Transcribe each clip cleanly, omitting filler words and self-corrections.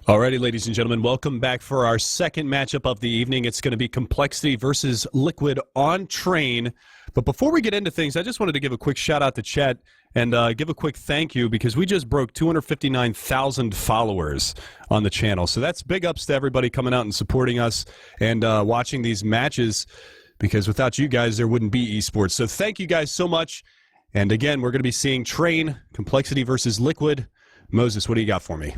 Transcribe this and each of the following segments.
Alrighty, ladies and gentlemen, welcome back for our second matchup of the evening. It's going to be compLexity versus Liquid on Train. But before we get into things, I just wanted to give a quick shout out to chat and give a quick thank you because we just broke 259,000 followers on the channel. So that's big ups to everybody coming out and supporting us and watching these matches, because without you guys, there wouldn't be esports. So thank you guys so much. And again, we're going to be seeing Train, compLexity versus Liquid. Moses, what do you got for me?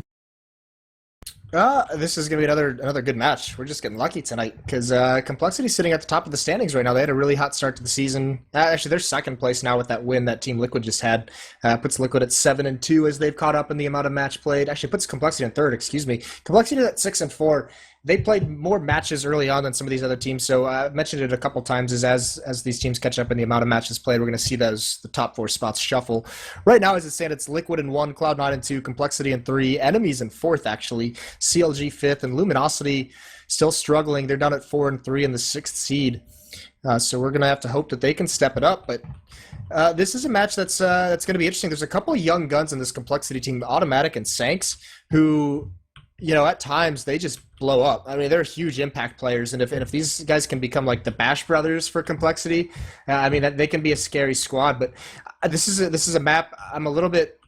This is going to be another good match. We're just getting lucky tonight because compLexity's sitting at the top of the standings right now. They had a really hot start to the season. Actually, they're second place now with that win that Team Liquid just had. Puts Liquid at 7-2 as they've caught up in the amount of match played. Actually, puts compLexity in third, excuse me. compLexity at 6-4. They played more matches early on than some of these other teams, so I've mentioned it a couple times, is as these teams catch up in the amount of matches played, we're going to see the top four spots shuffle. Right now, as it stands, it's Liquid in 1, Cloud9 in 2, compLexity in 3, Enemies in 4th, actually, CLG 5th, and Luminosity still struggling. They're down at 4 and 3 in the 6th seed. So we're going to have to hope that they can step it up, but this is a match that's going to be interesting. There's a couple of young guns in this compLexity team, Automatic and Sanks, who, you know, at times they just blow up. I mean, they're huge impact players, and if these guys can become like the Bash brothers for compLexity, I mean, they can be a scary squad. But this is a map I'm a little bit,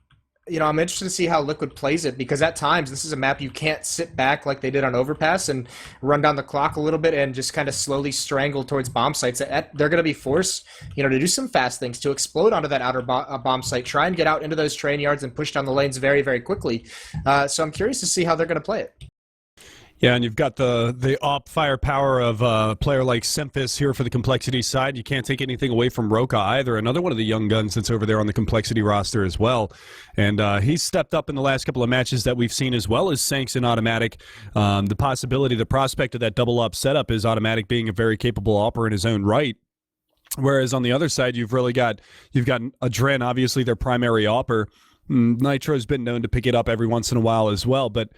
you know, I'm interested to see how Liquid plays it, because at times this is a map you can't sit back like they did on Overpass and run down the clock a little bit and just kind of slowly strangle towards bomb sites. They're going to be forced, you know, to do some fast things, to explode onto that outer bomb site, try and get out into those train yards and push down the lanes very, very quickly. So I'm curious to see how they're going to play it. Yeah, and you've got the op firepower of a player like Semphis here for the compLexity side. You can't take anything away from Roka either, another one of the young guns that's over there on the compLexity roster as well. And he's stepped up in the last couple of matches that we've seen, as well as Sanks and Automatic. The prospect of that double op setup is Automatic being a very capable opper in his own right. Whereas on the other side, you've got Adren, obviously their primary opper. Nitro's been known to pick it up every once in a while as well, but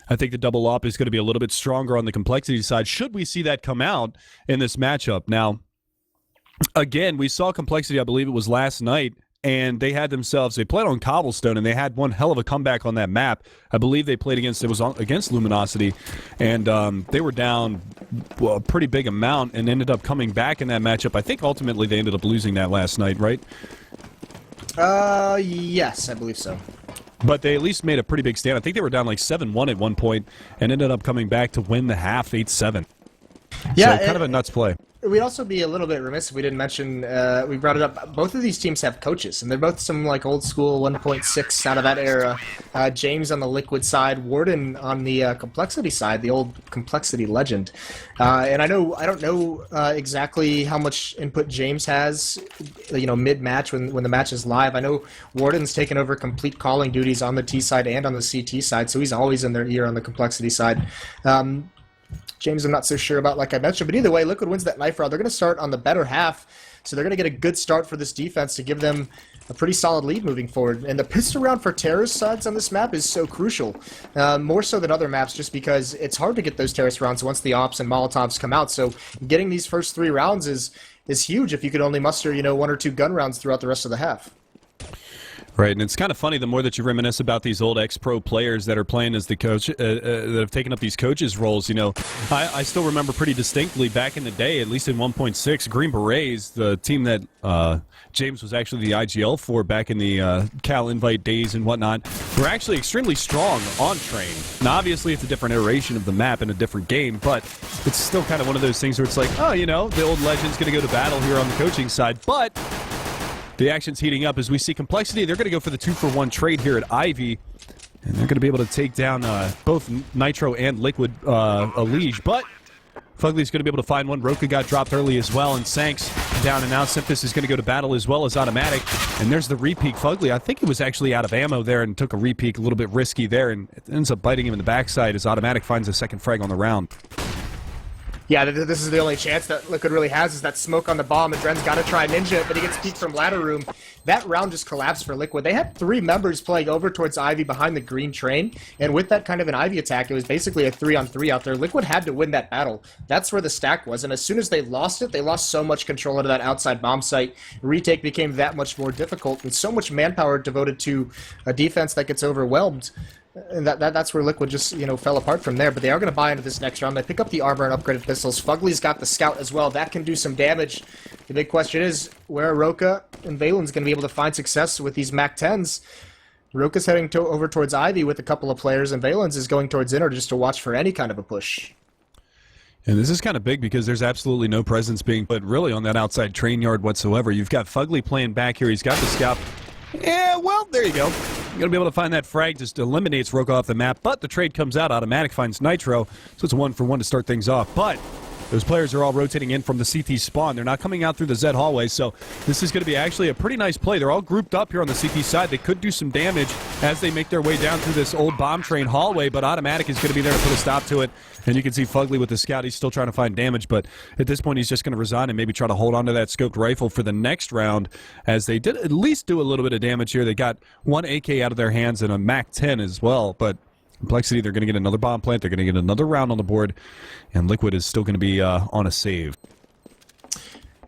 I think the double op is going to be a little bit stronger on the compLexity side, should we see that come out in this matchup. Now, again, we saw compLexity, I believe it was last night, and they played on Cobblestone, and they had one hell of a comeback on that map. I believe they played against Luminosity, and they were down a pretty big amount and ended up coming back in that matchup. I think ultimately they ended up losing that last night, right? Yes, I believe so. But they at least made a pretty big stand. I think they were down like 7-1 at one point and ended up coming back to win the half 8-7. Yeah, so kind of a nuts play. We'd also be a little bit remiss if we didn't mention, we brought it up, both of these teams have coaches, and they're both some like old school 1.6 out of that era. James on the Liquid side, Warden on the compLexity side, the old compLexity legend. And I don't know exactly how much input James has, you know, mid-match when the match is live. I know Warden's taken over complete calling duties on the T side and on the CT side, so he's always in their ear on the compLexity side. James, I'm not so sure about, like I mentioned, but either way, Liquid wins that knife round. They're going to start on the better half, so they're going to get a good start for this defense to give them a pretty solid lead moving forward. And the pistol round for terrorist sides on this map is so crucial, more so than other maps, just because it's hard to get those terrorist rounds once the ops and Molotovs come out. So getting these first 3 rounds is huge if you could only muster, you know, 1 or 2 gun rounds throughout the rest of the half. Right, and it's kind of funny, the more that you reminisce about these old ex-pro players that are playing as the coach, that have taken up these coaches' roles, you know, I still remember pretty distinctly back in the day, at least in 1.6, Green Berets, the team that James was actually the IGL for back in the Cal Invite days and whatnot, were actually extremely strong on Train. Now, obviously, it's a different iteration of the map and a different game, but it's still kind of one of those things where it's like, oh, you know, the old legend's going to go to battle here on the coaching side, but the action's heating up as we see compLexity. They're going to go for the 2-for-1 trade here at Ivy, and they're going to be able to take down both Nitro and Liquid Liege. But Fugly's going to be able to find one. Roka got dropped early as well, and Sanks down and out. Semphis is going to go to battle as well as Automatic. And there's the repeat. Fugly, I think he was actually out of ammo there and took a repeat, a little bit risky there, and it ends up biting him in the backside as Automatic finds a second frag on the round. Yeah, this is the only chance that Liquid really has, is that smoke on the bomb, and Dren's got to try and ninja it, but he gets peeked from ladder room. That round just collapsed for Liquid. They had 3 members playing over towards Ivy behind the green train, and with that kind of an Ivy attack, it was basically a 3-on-3 out there. Liquid had to win that battle. That's where the stack was, and as soon as they lost it, they lost so much control into that outside bomb site. Retake became that much more difficult, and so much manpower devoted to a defense that gets overwhelmed. And that's where Liquid just, fell apart from there. But they are going to buy into this next round. They pick up the armor and upgraded pistols. Fugly's got the scout as well. That can do some damage. The big question is, where are Roka and Valen's going to be able to find success with these MAC-10s? Roka's heading over towards Ivy with a couple of players, and Valen's is going towards Inner just to watch for any kind of a push. And this is kind of big because there's absolutely no presence being put really on that outside train yard whatsoever. You've got Fugly playing back here. He's got the scout. Yeah, well, there you go. You're going to be able to find that frag, just eliminates Roka off the map, but the trade comes out. Automatic finds Nitro, so it's a 1-for-1 to start things off. But those players are all rotating in from the CT spawn. They're not coming out through the Z hallway, so this is going to be actually a pretty nice play. They're all grouped up here on the CT side. They could do some damage as they make their way down through this old bomb train hallway, but Automatic is going to be there to put a stop to it. And you can see Fugly with the scout. He's still trying to find damage, but at this point he's just going to resign and maybe try to hold on to that scoped rifle for the next round, as they did at least do a little bit of damage here. They got one AK out of their hands and a MAC-10 as well, but compLexity, they're going to get another bomb plant. They're going to get another round on the board, and Liquid is still going to be on a save.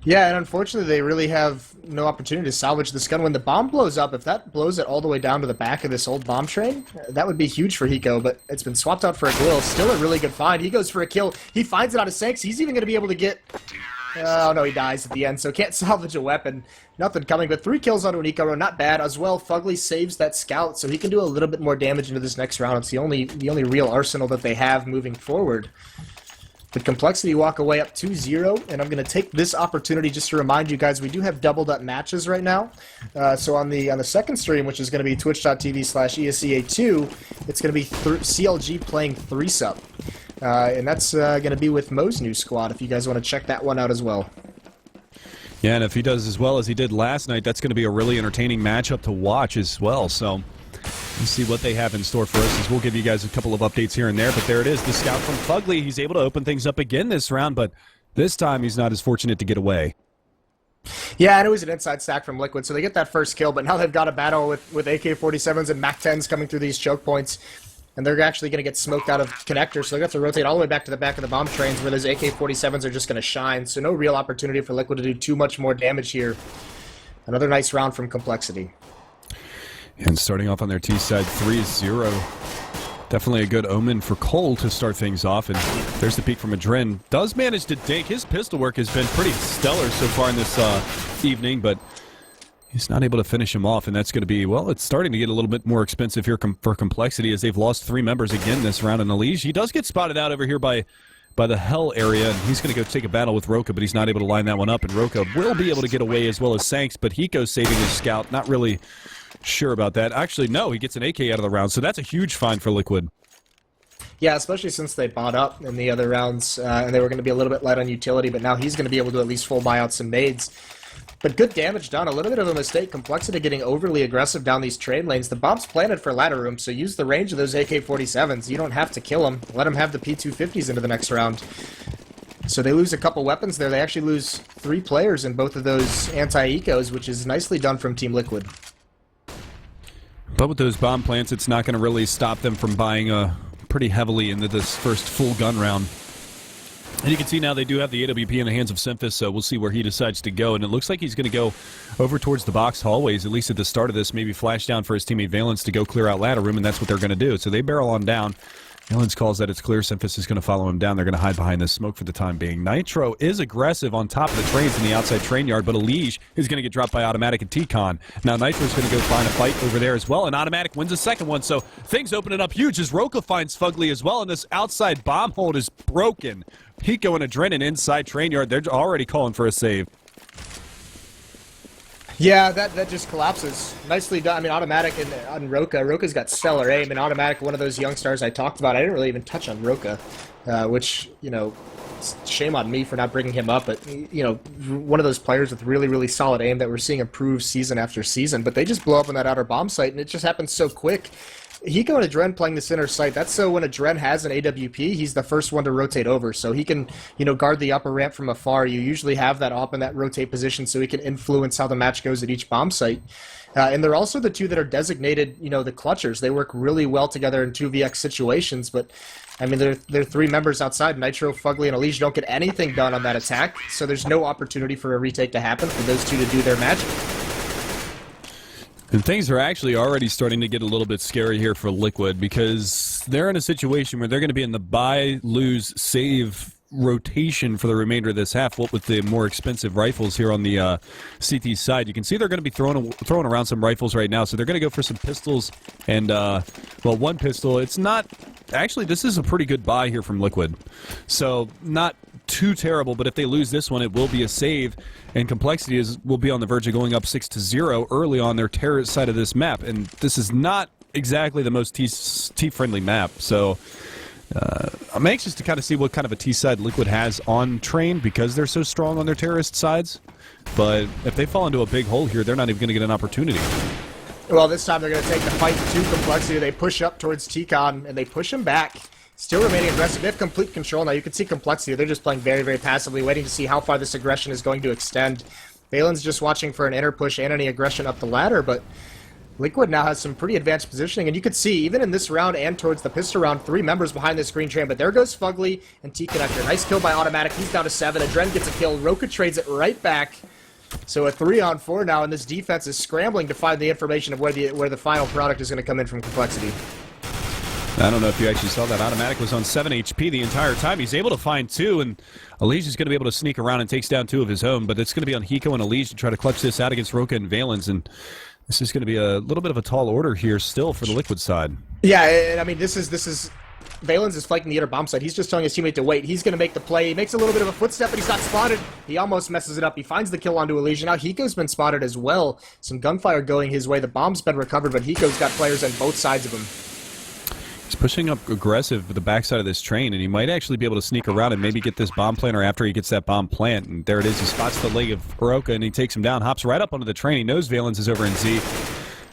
Yeah, and unfortunately, they really have no opportunity to salvage this gun. When the bomb blows up, if that blows it all the way down to the back of this old bomb train, that would be huge for Hiko, but it's been swapped out for a Glill. Still a really good find. He goes for a kill. He finds it out of Sanks. He's even going to be able to get... Oh, no, he dies at the end, so can't salvage a weapon. Nothing coming, but 3 kills onto an Eco, not bad. As well, Fugly saves that scout, so he can do a little bit more damage into this next round. It's the only real arsenal that they have moving forward. But compLexity walk away up 2-0, and I'm going to take this opportunity just to remind you guys, we do have doubled up matches right now. So on the second stream, which is going to be twitch.tv/ESEA2, it's going to be CLG playing 3-sub. And that's going to be with Mo's new squad, if you guys want to check that one out as well. Yeah, and if he does as well as he did last night, that's going to be a really entertaining matchup to watch as well. So let's see what they have in store for us, as we'll give you guys a couple of updates here and there. But there it is, the scout from Fugly. He's able to open things up again this round, but this time he's not as fortunate to get away. Yeah, and it was an inside stack from Liquid, so they get that first kill, but now they've got a battle with AK-47s and MAC-10s coming through these choke points. And they're actually going to get smoked out of connectors, so they have to rotate all the way back to the back of the bomb trains where those AK-47s are just going to shine. So no real opportunity for Liquid to do too much more damage here. Another nice round from compLexity. And starting off on their T side, 3-0. Definitely a good omen for Cole to start things off. And there's the peek from Adren. Does manage to dink. His pistol work has been pretty stellar so far in this evening, but he's not able to finish him off, and that's going to be, well, it's starting to get a little bit more expensive here for compLexity, as they've lost 3 members again this round in the Liege. He does get spotted out over here by the Hell area, and he's going to go take a battle with Roka, but he's not able to line that one up, and Roka will be able to get away as well as Sanks, but Hiko's saving his scout. Not really sure about that. Actually, no, he gets an AK out of the round, so that's a huge find for Liquid. Yeah, especially since they bought up in the other rounds, and they were going to be a little bit light on utility, but now he's going to be able to at least full buy out some nades. But good damage done. A little bit of a mistake. compLexity getting overly aggressive down these trade lanes. The bomb's planted for ladder room, so use the range of those AK-47s. You don't have to kill them. Let them have the P250s into the next round. So they lose a couple weapons there. They actually lose 3 players in both of those anti-ecos, which is nicely done from Team Liquid. But with those bomb plants, it's not going to really stop them from buying pretty heavily into this first full gun round. And you can see now they do have the AWP in the hands of Semphis, so we'll see where he decides to go. And it looks like he's going to go over towards the box hallways, at least at the start of this, maybe flash down for his teammate Valence to go clear out ladder room, and that's what they're going to do. So they barrel on down. Valence calls that it's clear. Semphis is going to follow him down. They're going to hide behind this smoke for the time being. Nitro is aggressive on top of the trains in the outside train yard, but Elige is going to get dropped by Automatic and T-Con. Now Nitro's going to go find a fight over there as well, and Automatic wins the second one, so things opening up huge as Roka finds Fugly as well, and this outside bomb hold is broken. Hiko and Adrenin inside train yard. They're already calling for a save. Yeah, that just collapses. Nicely done. I mean, Automatic on Roka. Roka's got stellar aim, and Automatic, one of those young stars I talked about. I didn't really even touch on Roka, which, shame on me for not bringing him up. But, one of those players with really, really solid aim that we're seeing improve season after season. But they just blow up on that outer bomb site, and it just happens so quick. Hiko and Adren playing the center site, that's so when Adren has an AWP, he's the first one to rotate over. So he can, guard the upper ramp from afar. You usually have that op in that rotate position so he can influence how the match goes at each bomb site. And they're also the two that are designated, the clutchers. They work really well together in 2vx situations, but I mean, they're 3 members outside. Nitro, Fugly, and Elige don't get anything done on that attack, so there's no opportunity for a retake to happen for those two to do their magic. And things are actually already starting to get a little bit scary here for Liquid, because they're in a situation where they're going to be in the buy, lose, save rotation for the remainder of this half. What with the more expensive rifles here on the CT side, you can see they're going to be throwing around some rifles right now. So they're going to go for some pistols and well, one pistol. It's not actually. This is a pretty good buy here from Liquid, so not too terrible. But if they lose this one, it will be a save, and compLexity will be on the verge of going up 6-0 early on their terrorist side of this map. And this is not exactly the most T-friendly map, so. I'm anxious to kind of see what kind of a T-side Liquid has on Train, because they're so strong on their terrorist sides. But if they fall into a big hole here, they're not even going to get an opportunity. Well, this time they're going to take the fight to compLexity. They push up towards T-Con, and they push him back. Still remaining aggressive. They have complete control. Now you can see compLexity. They're just playing very, very passively, waiting to see how far this aggression is going to extend. Valen's just watching for an inner push and any aggression up the ladder, but Liquid now has some pretty advanced positioning, and you can see, even in this round and towards the pistol round, 3 members behind this green train, but there goes Fugly and T-Connector. Nice kill by Automatic. He's down to 7. Adren gets a kill. Roka trades it right back. So a 3-on-4 now, and this defense is scrambling to find the information of where the final product is going to come in from compLexity. I don't know if you actually saw that. Automatic was on 7 HP the entire time. He's able to find 2, and Elige is going to be able to sneak around and takes down 2 of his own, but it's going to be on Hiko and Elige to try to clutch this out against Roka and Valens, and this is going to be a little bit of a tall order here still for the Liquid side. Yeah, and I mean, this is Valens is flanking the inner bomb side. He's just telling his teammate to wait. He's going to make the play. He makes a little bit of a footstep, but he's not spotted. He almost messes it up. He finds the kill onto Elige. Now Hiko's been spotted as well. Some gunfire going his way. The bomb's been recovered, but Hiko's got players on both sides of him. He's pushing up aggressive with the backside of this train, and he might actually be able to sneak around and maybe get this bomb planter after he gets that bomb plant. And there it is. He spots the leg of Roka, and he takes him down, hops right up onto the train. He knows Valens is over in Z,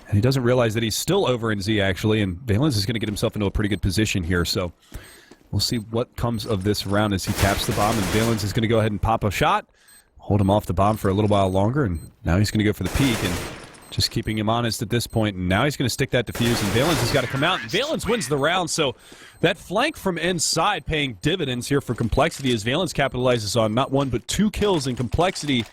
and he doesn't realize that he's still over in Z, actually, and Valens is going to get himself into a pretty good position here. So we'll see what comes of this round as he taps the bomb, and Valens is going to go ahead and pop a shot, hold him off the bomb for a little while longer, and now he's going to go for the peek, and just keeping him honest at this point, and now he's going to stick that defuse, and Valens has got to come out, and Valens wins the round. So that flank from inside paying dividends here for compLexity as Valens capitalizes on not 1 but 2 kills, and compLexity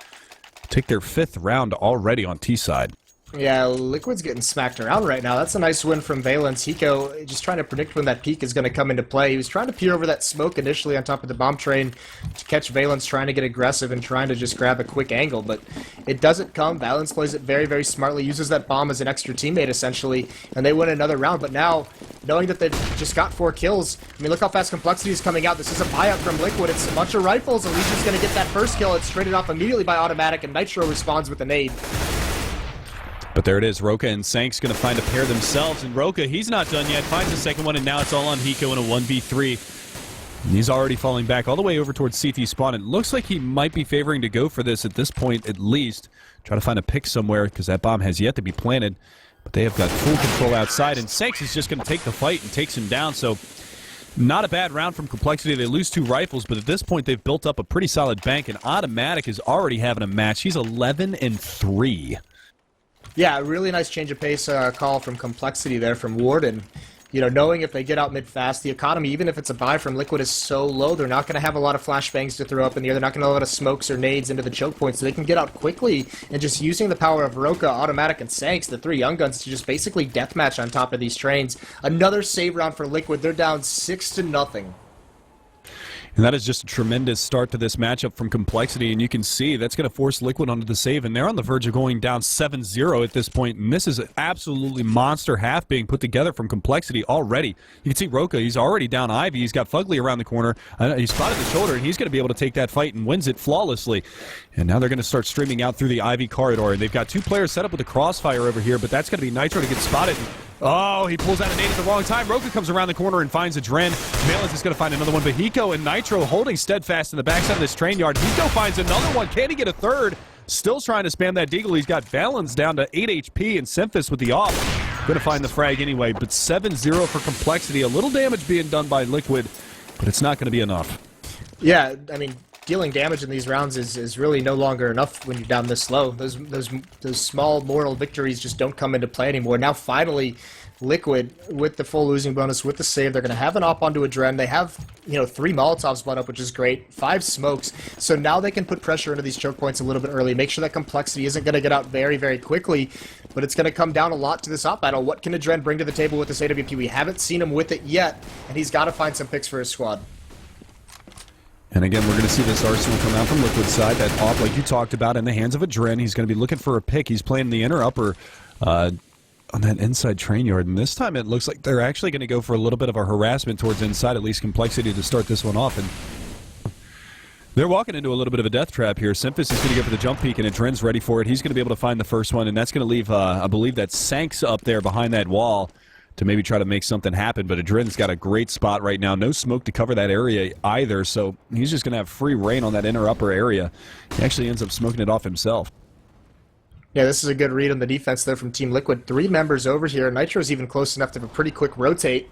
take their 5th round already on T-side. Yeah, Liquid's getting smacked around right now. That's a nice win from Valens. Hiko just trying to predict when that peek is going to come into play. He was trying to peer over that smoke initially on top of the bomb train to catch Valens trying to get aggressive and trying to just grab a quick angle, but it doesn't come. Valens plays it very, very smartly, uses that bomb as an extra teammate essentially, and they win another round. But now, knowing that they've just got 4 kills, I mean, look how fast compLexity is coming out. This is a buyout from Liquid. It's a bunch of rifles. Alicia's going to get that first kill. It's traded off immediately by Automatic, and Nitro responds with a nade. But there it is. Roka and Sank's going to find a pair themselves. And Roka, he's not done yet. Finds the second one, and now it's all on Hiko in a 1v3. And he's already falling back all the way over towards CT spawn. It looks like he might be favoring to go for this at this point, at least. Try to find a pick somewhere, because that bomb has yet to be planted. But they have got full control outside, and Sanks is just going to take the fight and takes him down. So not a bad round from compLexity. They lose 2 rifles, but at this point they've built up a pretty solid bank, and Automatic is already having a match. He's 11-3. Yeah, really nice change of pace call from compLexity there from Warden. You know, knowing if they get out mid-fast, the economy, even if it's a buy from Liquid, is so low, they're not going to have a lot of flashbangs to throw up in the air. They're not going to have a lot of smokes or nades into the choke points, so they can get out quickly, and just using the power of Roka, Automatic, and Sanks, the 3 young guns, to just basically deathmatch on top of these trains. Another save round for Liquid. They're down 6-0. And that is just a tremendous start to this matchup from compLexity, and you can see that's going to force Liquid onto the save, and they're on the verge of going down 7-0 at this point, and this is an absolutely monster half being put together from compLexity already. You can see Roka, he's already down Ivy, he's got Fugly around the corner, he spotted the shoulder, and he's going to be able to take that fight and wins it flawlessly. And now they're going to start streaming out through the Ivy corridor, and they've got 2 players set up with a crossfire over here, but that's going to be Nitro to get spotted. Oh, he pulls out a nade at the wrong time. Roka comes around the corner and finds a Dren. Valens is going to find another one, but Hiko and Nitro holding steadfast in the backside of this train yard. Hiko finds another one. Can he get a third? Still trying to spam that deagle. He's got Valens down to 8 HP and Semphis with the off. Going to find the frag anyway, but 7-0 for compLexity. A little damage being done by Liquid, but it's not going to be enough. Yeah, I mean, dealing damage in these rounds is really no longer enough when you're down this low. Those small moral victories just don't come into play anymore. Now finally, Liquid, with the full losing bonus, with the save, they're going to have an op onto a Dren. They have 3 Molotovs blown up, which is great, 5 smokes. So now they can put pressure into these choke points a little bit early, make sure that complexity isn't going to get out very, very quickly. But it's going to come down a lot to this op battle. What can Adren bring to the table with this AWP? We haven't seen him with it yet, and he's got to find some picks for his squad. And again, we're going to see this Arsenal come out from Liquid side. That op, like you talked about, in the hands of Adren. He's going to be looking for a pick. He's playing the inner upper on that inside train yard. And this time it looks like they're actually going to go for a little bit of a harassment towards inside, at least complexity, to start this one off. And they're walking into a little bit of a death trap here. Simphis is going to go for the jump peek, and Adren's ready for it. He's going to be able to find the first one, and that's going to leave, I believe, that Sanks up there behind that wall to maybe try to make something happen. But Adren's got a great spot right now. No smoke to cover that area either, so he's just going to have free reign on that inner upper area. He actually ends up smoking it off himself. Yeah, this is a good read on the defense there from Team Liquid. 3 members over here. Nitro's even close enough to have a pretty quick rotate.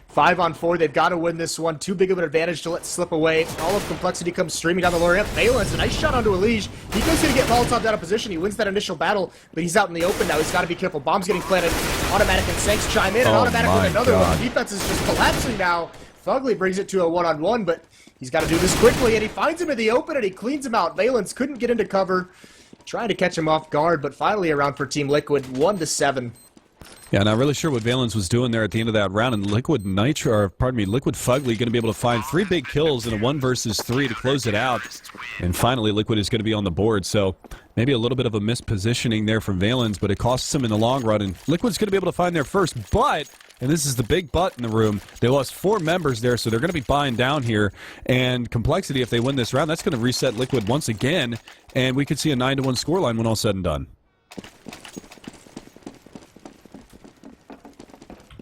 5 on 4. They've got to win this one. Too big of an advantage to let slip away. All of complexity comes streaming down the lower ramp. Valence, a nice shot onto Elige. He goes going to get Molotov out of position. He wins that initial battle, but he's out in the open now. He's got to be careful. Bomb's getting planted. Automatic and Sanks chime in, and Automatic with another one. Defense is just collapsing now. Fugly brings it to a 1-on-1, but he's got to do this quickly, and he finds him in the open, and he cleans him out. Valence couldn't get into cover. Trying to catch him off guard, but finally around for Team Liquid, 1-7. Yeah, not really sure what Valence was doing there at the end of that round, and Liquid Fugly going to be able to find 3 big kills in a 1 versus 3 to close it out. And finally, Liquid is going to be on the board, so maybe a little bit of a mispositioning there from Valence, but it costs him in the long run, and Liquid's going to be able to find their first, but, and this is the big but in the room, they lost 4 members there, so they're going to be buying down here, and complexity, if they win this round, that's going to reset Liquid once again, and we could see a 9-1 scoreline when all said and done.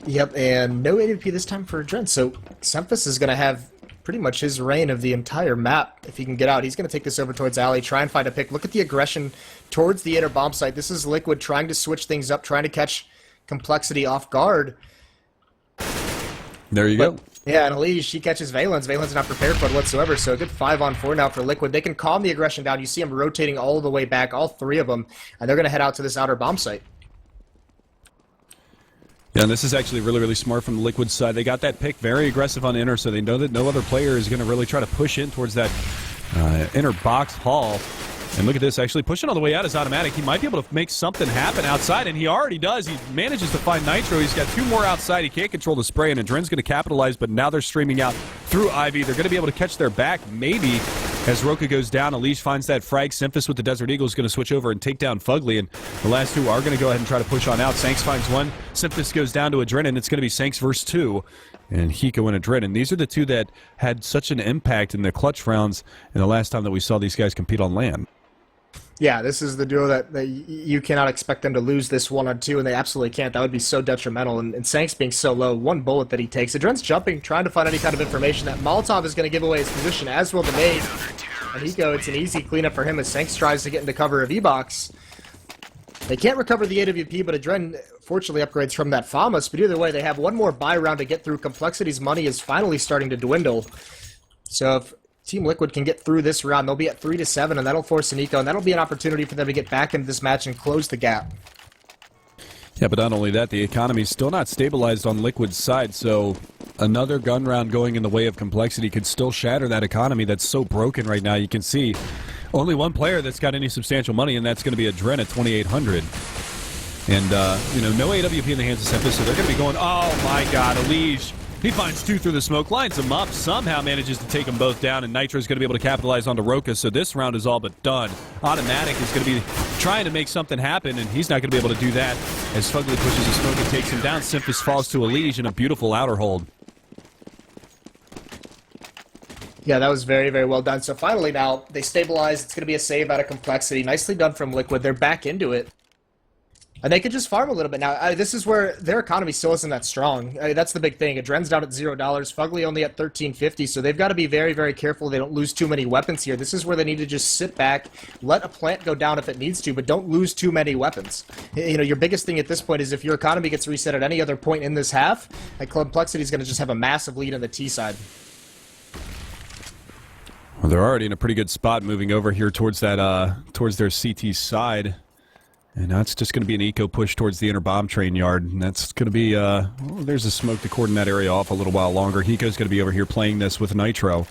Yep, and no AWP this time for Adren, so Semphis is going to have pretty much his reign of the entire map if he can get out. He's going to take this over towards Alley, try and find a pick. Look at the aggression towards the inner bomb site. This is Liquid trying to switch things up, trying to catch complexity off guard. There you go. Yeah, and Elige, she catches Valence. Valence not prepared for it whatsoever, so a good 5-on-4 now for Liquid. They can calm the aggression down. You see them rotating all the way back, all 3 of them, and they're going to head out to this outer bomb site. Yeah, and this is actually really, really smart from the Liquid side. They got that pick very aggressive on inner, so they know that no other player is going to really try to push in towards that inner box hall. And look at this, actually pushing all the way out is Automatic. He might be able to make something happen outside, and he already does. He manages to find Nitro. He's got 2 more outside. He can't control the spray, and Adren's going to capitalize, but now they're streaming out through Ivy. They're going to be able to catch their back, maybe, as Roka goes down. Elige finds that frag. Semphis with the Desert Eagle is going to switch over and take down Fugly, and the last 2 are going to go ahead and try to push on out. Sanks finds 1. Semphis goes down to Adren, and it's going to be Sanks versus 2. And Hiko and Adren. And these are the 2 that had such an impact in the clutch rounds in the last time that we saw these guys compete on LAN. Yeah, this is the duo that you cannot expect them to lose this 1-on-2, and they absolutely can't. That would be so detrimental. And Sanks being so low, 1 bullet that he takes. Adren's jumping, trying to find any kind of information. That Molotov is going to give away his position, as will the nade. And Hiko, it's an easy cleanup for him as Sanks tries to get into cover of E-Box. They can't recover the AWP, but Adren fortunately upgrades from that FAMAS. But either way, they have 1 more buy round to get through. Complexity's money is finally starting to dwindle. So if Team Liquid can get through this round, they'll be at 3-7, and that'll force an eco, and that'll be an opportunity for them to get back into this match and close the gap. Yeah, but not only that, the economy's still not stabilized on Liquid's side, so another gun round going in the way of complexity could still shatter that economy that's so broken right now. You can see only 1 player that's got any substantial money, and that's going to be Adren at 2,800. And, no AWP in the hands of Semphis, so they're going to be going, oh my god, Elige. He finds 2 through the smoke, lines them up, somehow manages to take them both down, and Nitro's going to be able to capitalize onto Roka, so this round is all but done. Automatic is going to be trying to make something happen, and he's not going to be able to do that as Fugly pushes the smoke and takes him down. Semphis falls to Elige in a beautiful outer hold. Yeah, that was very, very well done. So finally now, they stabilize. It's going to be a save out of complexity. Nicely done from Liquid. They're back into it. And they could just farm a little bit. Now, this is where their economy still isn't that strong. That's the big thing. Adren's down at $0. Fugly only at $13.50, so they've got to be very, very careful they don't lose too many weapons here. This is where they need to just sit back, let a plant go down if it needs to, but don't lose too many weapons. Your biggest thing at this point is if your economy gets reset at any other point in this half, Complexity's going to just have a massive lead on the T side. Well, they're already in a pretty good spot moving over here towards that, towards their CT side. And now it's just going to be an eco push towards the inner bomb train yard. And that's going to be, there's a smoke to cordon that area off a little while longer. Hiko's going to be over here playing this with Nitro.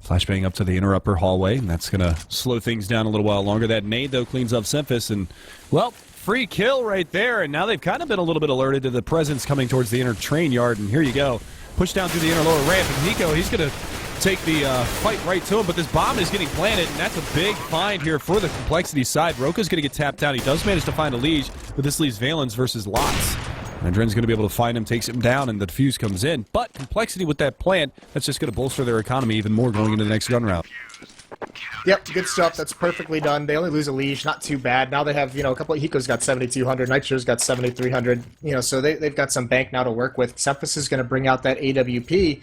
Flashbang up to the inner upper hallway, and that's going to slow things down a little while longer. That nade, though, cleans up Semphis, and, well, free kill right there. And now they've kind of been a little bit alerted to the presence coming towards the inner train yard. And here you go. Push down through the inner lower ramp, and Hiko, he's going to take the fight right to him, but this bomb is getting planted, and that's a big find here for the complexity side. Roka's going to get tapped down. He does manage to find a Liege, but this leaves Valens versus Lots. And Dren's going to be able to find him, takes him down, and the defuse comes in. But complexity with that plant, that's just going to bolster their economy even more going into the next gun round. Yep, good stuff. That's perfectly done. They only lose a Liege, not too bad. Now they have, a couple of Hiko's got 7,200, Nitro's got 7,300. So they've got some bank now to work with. Semphis is going to bring out that AWP.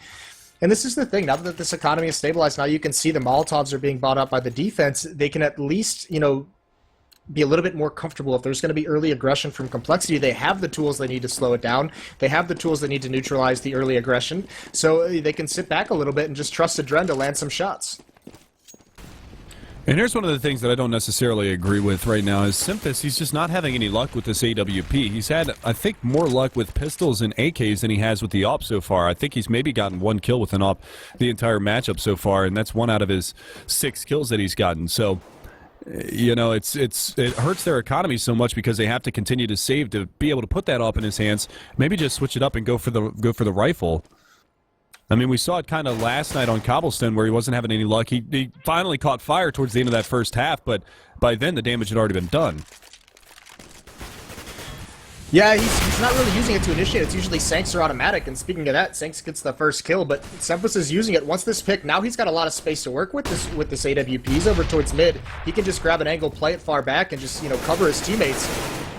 And this is the thing, now that this economy is stabilized, now you can see the Molotovs are being bought up by the defense. They can at least, be a little bit more comfortable. If there's going to be early aggression from complexity, they have the tools they need to slow it down. They have the tools they need to neutralize the early aggression. So they can sit back a little bit and just trust Adren to land some shots. And here's one of the things that I don't necessarily agree with right now is Semphis, he's just not having any luck with this AWP. He's had, I think, more luck with pistols and AKs than he has with the AWP so far. I think he's maybe gotten 1 kill with an AWP the entire matchup so far, and that's 1 out of his 6 kills that he's gotten. So, it hurts their economy so much because they have to continue to save to be able to put that AWP in his hands. Maybe just switch it up and go for the rifle. I mean, we saw it kind of last night on Cobblestone where he wasn't having any luck. He finally caught fire towards the end of that first half, but by then the damage had already been done. Yeah, he's not really using it to initiate. It's usually Sanks or automatic, and speaking of that, Sanks gets the first kill, but Semphis is using it. Once this pick, now he's got a lot of space to work with this AWP. He's over towards mid. He can just grab an angle, play it far back, and just, cover his teammates.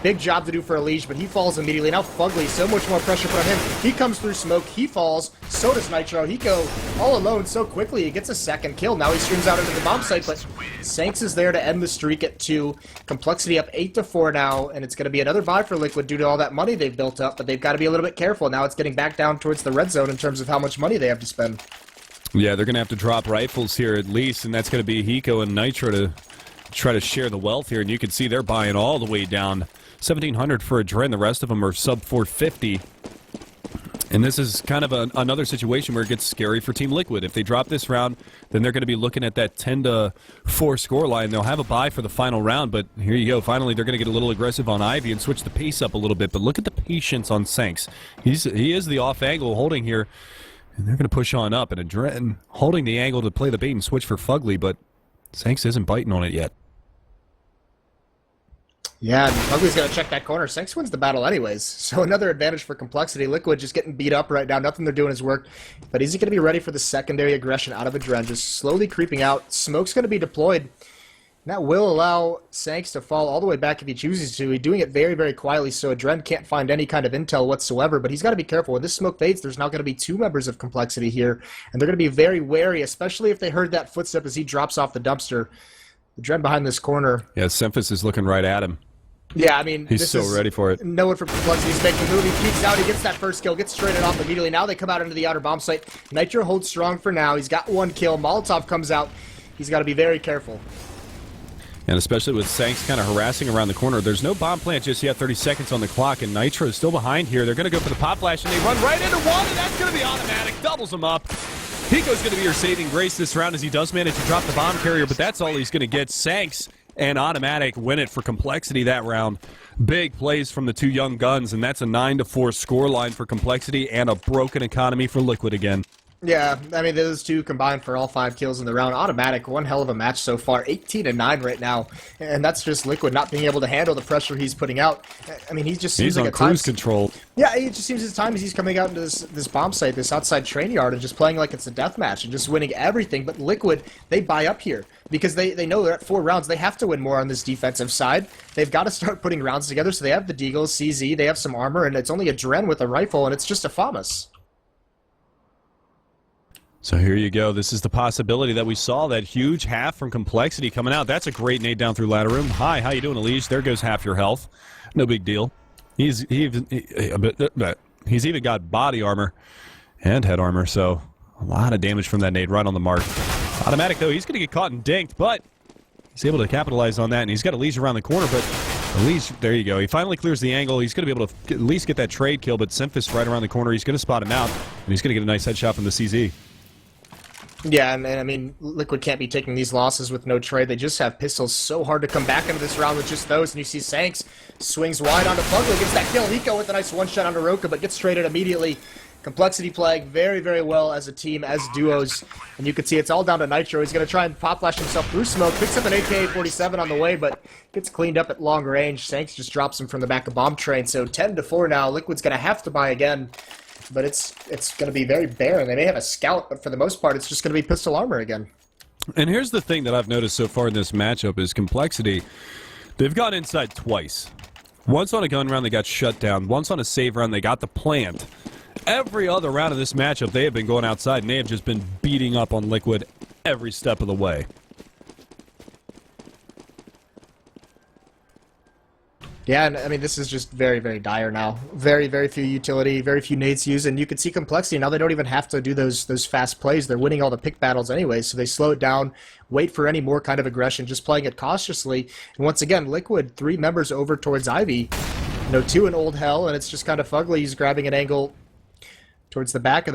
Big job to do for a Liege, but he falls immediately. Now Fugly, so much more pressure from him. He comes through smoke, he falls, so does Nitro. He go all alone so quickly, he gets a second kill. Now he streams out into the bomb site, but Sanks is there to end the streak at 2. Complexity up 8-4 now, and it's going to be another buy for Liquid due to all that money they've built up, but they've got to be a little bit careful. Now it's getting back down towards the red zone in terms of how much money they have to spend. Yeah, they're going to have to drop rifles here at least, and that's going to be Hiko and Nitro to try to share the wealth here, and you can see they're buying all the way down. 1,700 for Adren, the rest of them are sub 450. And this is kind of another situation where it gets scary for Team Liquid. If they drop this round, then they're going to be looking at that 10-4 score line. They'll have a bye for the final round, but here you go. Finally, they're going to get a little aggressive on Ivy and switch the pace up a little bit. But look at the patience on Sanks. He is the off angle holding here, and they're going to push on up. And Adren holding the angle to play the bait and switch for Fugly, but Sanks isn't biting on it yet. Yeah, Fugly's going to check that corner. Sanks wins the battle anyways. So another advantage for Complexity. Liquid just getting beat up right now. Nothing they're doing is work. But is he going to be ready for the secondary aggression out of Adren? Just slowly creeping out. Smoke's going to be deployed. And that will allow Sanks to fall all the way back if he chooses to. He's doing it very, very quietly, so Adren can't find any kind of intel whatsoever. But he's got to be careful. When this smoke fades, there's now going to be 2 members of Complexity here. And they're going to be very wary, especially if they heard that footstep as he drops off the dumpster. Adren behind this corner. Yeah, Semphis is looking right at him. Yeah, I mean, he's so ready for it. No one from Complexity. He's making a move. He peeks out. He gets that first kill. Gets straightened off immediately. Now they come out into the outer bomb site. Nitro holds strong for now. He's got 1 kill. Molotov comes out. He's got to be very careful. And especially with Sanks kind of harassing around the corner. There's no bomb plant just yet. 30 seconds on the clock, and Nitro is still behind here. They're going to go for the pop flash, and they run right into one, and that's going to be automatic. Doubles them up. Hiko's going to be your saving grace this round as he does manage to drop the bomb carrier, but that's all he's going to get. Sanks and automatic win it for Complexity that round. Big plays from the 2 young guns, and that's a 9-4 score line for Complexity and a broken economy for Liquid again. Yeah, I mean, those 2 combined for all 5 kills in the round. Automatic, one hell of a match so far. 18-9 right now, and that's just Liquid not being able to handle the pressure he's putting out. I mean, he just seems like on cruise control. Yeah, it just seems at times he's coming out into this bomb site, this outside train yard, and just playing like it's a deathmatch and just winning everything. But Liquid, they buy up here because they know they're at 4 rounds. They have to win more on this defensive side. They've got to start putting rounds together. So they have the Deagles, CZ, they have some armor, and it's only Adren with a rifle, and it's just a FAMAS. So here you go. This is the possibility that we saw, that huge half from Complexity coming out. That's a great nade down through ladder room. Hi, how you doing, Elise? There goes half your health. No big deal. He's even got body armor and head armor, so a lot of damage from that nade right on the mark. Automatic, though, he's going to get caught and dinked, but he's able to capitalize on that, and he's got a leash around the corner, but Elise, there you go. He finally clears the angle. He's going to be able to at least get that trade kill, but Semphis right around the corner. He's going to spot him out, and he's going to get a nice headshot from the CZ. Yeah, and I mean, Liquid can't be taking these losses with no trade. They just have pistols. So hard to come back into this round with just those. And you see Sanks swings wide onto Fugly, gets that kill. Hiko with a nice one-shot onto Roka, but gets traded immediately. compLexity playing very, very well as a team, as duos. And you can see it's all down to Nitro. He's going to try and pop flash himself through smoke. Picks up an AK-47 on the way, but gets cleaned up at long range. Sanks just drops him from the back of Bomb Train. So 10-4 now. Liquid's going to have to buy again. But it's going to be very barren. They may have a scout, but for the most part, it's just going to be pistol armor again. And here's the thing that I've noticed so far in this matchup is compLexity. They've gone inside twice. Once on a gun round, they got shut down. Once on a save round, they got the plant. Every other round of this matchup, they have been going outside, and they have just been beating up on Liquid every step of the way. Yeah, and I mean, this is just very, very dire now. Very, very few utility, very few nades used, and you can see compLexity now. They don't even have to do those fast plays. They're winning all the pick battles anyway, so they slow it down, wait for any more kind of aggression, just playing it cautiously. And once again, Liquid, 3 members over towards Ivy. 2 in Old Hell, and it's just kind of Fugly. He's grabbing an angle towards the back of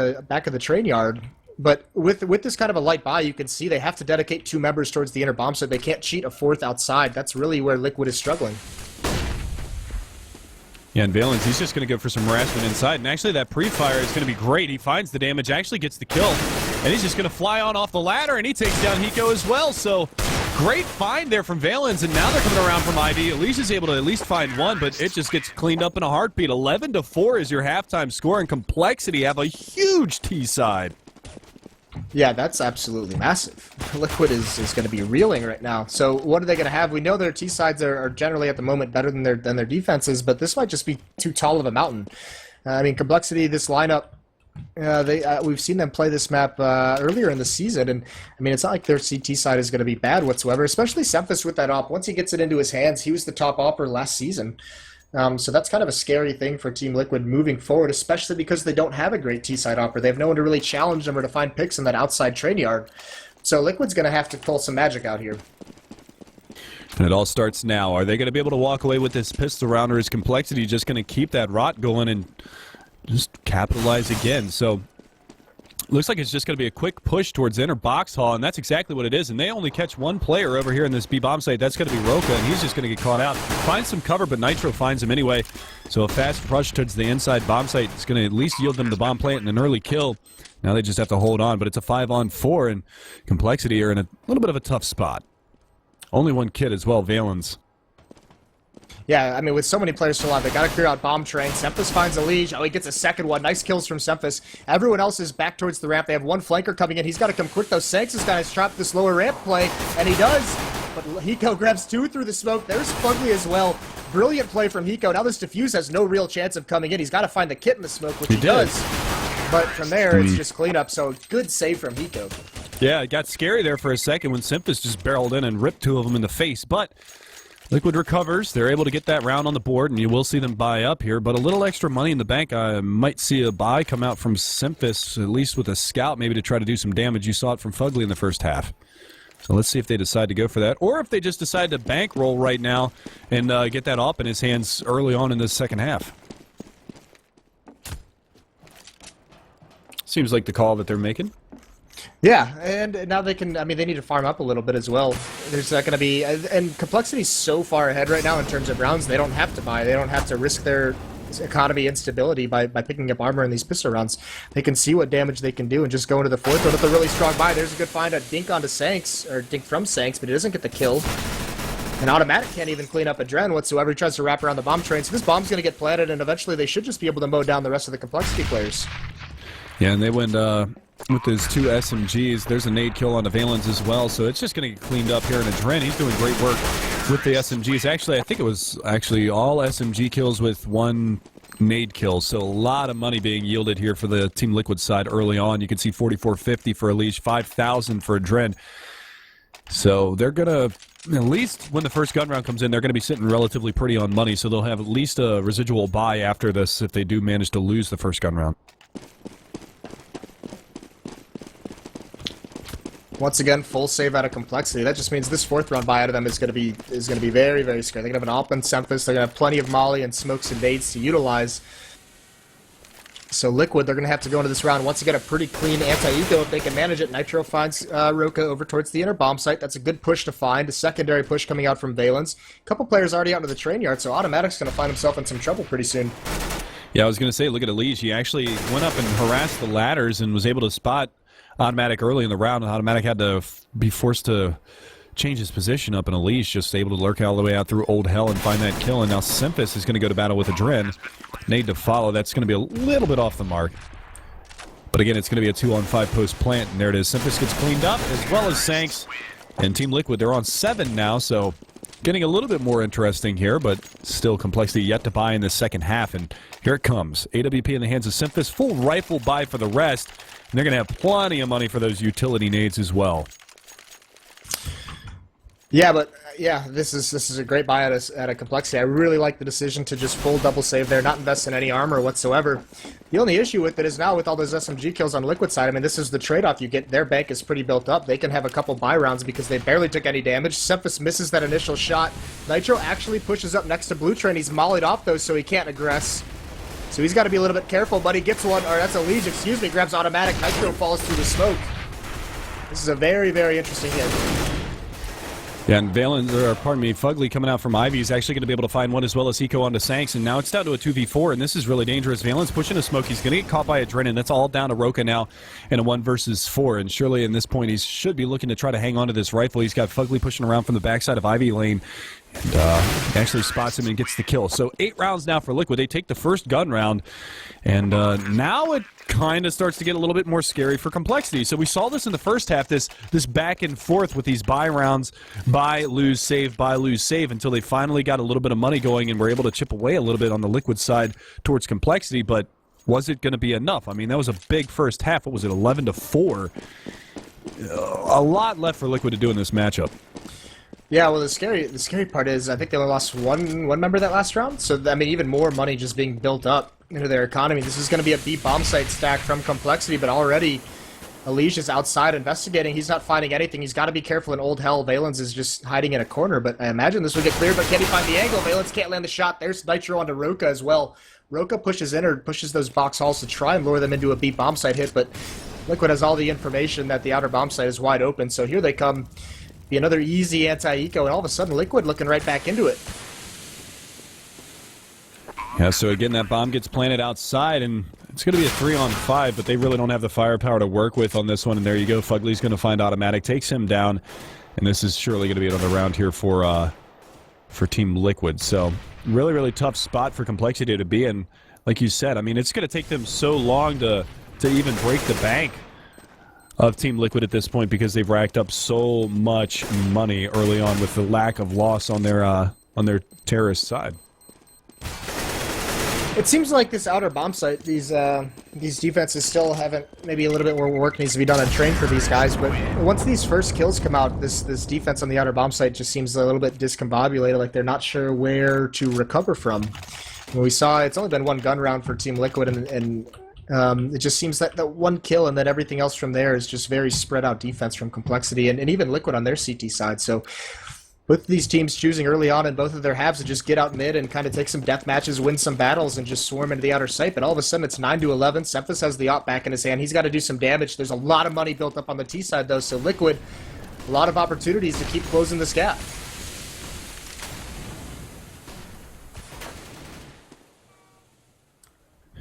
the train yard. But with this kind of a light buy, you can see they have to dedicate 2 members towards the inner bomb, so they can't cheat a 4th outside. That's really where Liquid is struggling. Yeah, and Valens, he's just going to go for some harassment inside. And actually, that pre-fire is going to be great. He finds the damage, actually gets the kill. And he's just going to fly on off the ladder, and he takes down Hiko as well. So, great find there from Valens, and now they're coming around from ID. Alicia's able to at least find one, but it just gets cleaned up in a heartbeat. 11-4 is your halftime score, and compLexity have a huge T-side. Yeah, that's absolutely massive. Liquid is going to be reeling right now. So what are they going to have? We know their T-sides are generally at the moment better than their defenses, but this might just be too tall of a mountain. I mean, compLexity, this lineup, we've seen them play this map earlier in the season, and I mean, it's not like their CT side is going to be bad whatsoever, especially Semphis with that op. Once he gets it into his hands, he was the top opper last season. So that's kind of a scary thing for Team Liquid moving forward, especially because they don't have a great T-side opper. They have no one to really challenge them or to find picks in that outside train yard. So Liquid's going to have to pull some magic out here. And it all starts now. Are they going to be able to walk away with this pistol round, or is compLexity just going to keep that rot going and just capitalize again? So looks like it's just going to be a quick push towards inner box hall, and that's exactly what it is. And they only catch one player over here in this B-bomb site. That's going to be Roka, and he's just going to get caught out. Finds some cover, but Nitro finds him anyway. So a fast rush towards the inside bomb site is going to at least yield them the bomb plant and an early kill. Now they just have to hold on, but it's a 5-on-4, and compLexity are in a little bit of a tough spot. Only one kid as well, Valens. Yeah, I mean, with so many players still alive, they got to clear out Bomb Train. Semphis finds a Liege. Oh, he gets a second one. Nice kills from Semphis. Everyone else is back towards the ramp. They have one flanker coming in. He's got to come quick, though. Sanks has got to trap this lower ramp play, and he does. But Hiko grabs 2 through the smoke. There's Fugly as well. Brilliant play from Hiko. Now this Diffuse has no real chance of coming in. He's got to find the kit in the smoke, which he does. But from there, it's just cleanup. So good save from Hiko. Yeah, it got scary there for a second when Semphis just barreled in and ripped 2 of them in the face. But Liquid recovers. They're able to get that round on the board, and you will see them buy up here. But a little extra money in the bank. I might see a buy come out from Semphis, at least with a scout, maybe to try to do some damage. You saw it from Fugly in the first half. So let's see if they decide to go for that, or if they just decide to bankroll right now and get that op in his hands early on in the second half. Seems like the call that they're making. Yeah, and now they can, I mean, they need to farm up a little bit as well. There's not going to be, and compLexity's so far ahead right now in terms of rounds, they don't have to buy. They don't have to risk their economy instability by picking up armor in these pistol rounds. They can see what damage they can do and just go into the 4th round with a really strong buy. There's a good find, a dink onto Sanks, or dink from Sanks, but he doesn't get the kill. And Automatic can't even clean up a Dren whatsoever. He tries to wrap around the bomb train, so this bomb's going to get planted, and eventually they should just be able to mow down the rest of the compLexity players. Yeah, and they went with his 2 SMGs. There's a nade kill on the Valens as well, so it's just going to get cleaned up here in a Dren. He's doing great work with the SMGs. Actually, I think it was actually all SMG kills with 1 nade kill, so a lot of money being yielded here for the Team Liquid side early on. You can see 4450 for a Leash, 5,000 for a Dren. So they're going to, at least when the first gun round comes in, they're going to be sitting relatively pretty on money, so they'll have at least a residual buy after this if they do manage to lose the first gun round. Once again, full save out of complexity. That just means this fourth round buy out of them is going to be very, very scary. They're going to have an Alp and Semphis. They're going to have plenty of Molly and smokes and nades to utilize. So Liquid, they're going to have to go into this round once again a pretty clean anti-eco if they can manage it. Nitro finds Roka over towards the inner bomb site. That's a good push to find. A secondary push coming out from Valens. A couple players already out into the train yard, so Automatic's going to find himself in some trouble pretty soon. Yeah, I was going to say, look at Elise. He actually went up and harassed the ladders and was able to spot Automatic early in the round, and Automatic had to be forced to change his position up, and Elise just able to lurk all the way out through Old Hell and find that kill. And now Semphis is going to go to battle with Adren. Nade to follow. That's going to be a little bit off the mark. But again, it's going to be a 2-on-5 post plant, and there it is. Semphis gets cleaned up, as well as Sanks. And Team Liquid, they're on 7 now, so getting a little bit more interesting here, but still complexity yet to buy in the second half. And here it comes. AWP in the hands of Semphis. Full rifle buy for the rest. And they're going to have plenty of money for those utility nades as well. Yeah, but this is a great buy at a complexity. I really like the decision to just full double save there, not invest in any armor whatsoever. The only issue with it is now with all those SMG kills on Liquid side, I mean, this is the trade-off you get. Their bank is pretty built up. They can have a couple buy rounds because they barely took any damage. Semphis misses that initial shot. Nitro actually pushes up next to Blue Train. He's mollied off, though, so he can't aggress. So he's got to be a little bit careful, but he gets one, or that's a Liege, excuse me, grabs Automatic. Nitro falls through the smoke. This is a very, very interesting hit. Yeah, and Fugly coming out from Ivy is actually going to be able to find one as well as Eco onto Sanks, and now it's down to a 2v4, and this is really dangerous. Valen's pushing a smoke. He's going to get caught by Adrenaline. That's all down to Roka now in a 1 versus 4, and surely in this point he should be looking to try to hang on to this rifle. He's got Fugly pushing around from the backside of Ivy lane, and actually spots him and gets the kill. So 8 rounds now for Liquid. They take the first gun round, and now it kind of starts to get a little bit more scary for complexity. So we saw this in the first half, this back and forth with these buy rounds, buy, lose, save, until they finally got a little bit of money going and were able to chip away a little bit on the Liquid side towards complexity. But was it going to be enough? I mean, that was a big first half. What was it, 11-4? A lot left for Liquid to do in this matchup. Yeah, well, the scary part is I think they only lost one member that last round. So I mean, even more money just being built up into their economy. This is going to be a B bomb site stack from complexity, but already Elige is outside investigating. He's not finding anything. He's got to be careful in Old Hell. Valens is just hiding in a corner, but I imagine this will get cleared, but can he find the angle? Valens can't land the shot. There's Nitro onto Roka as well. Roka pushes in or pushes those box halls to try and lure them into a B bomb site hit, but Liquid has all the information that the outer bomb site is wide open, so here they come. Be another easy anti-eco, and all of a sudden Liquid looking right back into it. Yeah, so again, that bomb gets planted outside, and it's going to be a 3-on-5, but they really don't have the firepower to work with on this one, and there you go. Fugly's going to find Automatic, takes him down, and this is surely going to be another round here for Team Liquid. So really, really tough spot for complexity to be in. Like you said, I mean, it's going to take them so long to even break the bank of Team Liquid at this point because they've racked up so much money early on with the lack of loss on their terrorist side. It seems like this outer bomb site, these defenses still haven't, maybe a little bit more work needs to be done on train for these guys, but once these first kills come out, this defense on the outer bomb site just seems a little bit discombobulated, like they're not sure where to recover from. When we saw, it's only been one gun round for Team Liquid, and it just seems that one kill and then everything else from there is just very spread out defense from complexity and even Liquid on their CT side. So both these teams choosing early on in both of their halves to just get out mid and kind of take some death matches, win some battles, and just swarm into the outer site. But all of a sudden it's 9-11. Semphis has the op back in his hand. He's got to do some damage. There's a lot of money built up on the T side though, so Liquid, a lot of opportunities to keep closing this gap.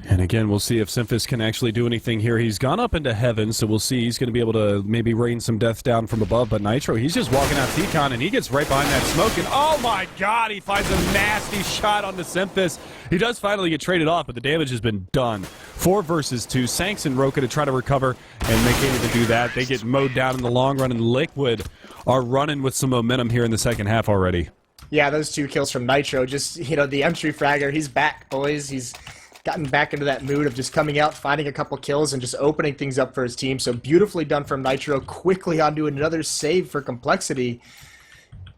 And again, we'll see if Semphis can actually do anything here. He's gone up into heaven, so we'll see. He's going to be able to maybe rain some death down from above. But Nitro, he's just walking out T-Con, and he gets right behind that smoke. And oh my god, he finds a nasty shot on the Semphis. He does finally get traded off, but the damage has been done. 4 versus 2. Sanks and Roka to try to recover, and they can't even do that. They get mowed down in the long run, and Liquid are running with some momentum here in the second half already. Yeah, those 2 kills from Nitro. Just, you know, the entry fragger, he's back, boys. He's gotten back into that mood of just coming out, finding a couple kills, and just opening things up for his team. So beautifully done from Nitro. Quickly onto another save for complexity.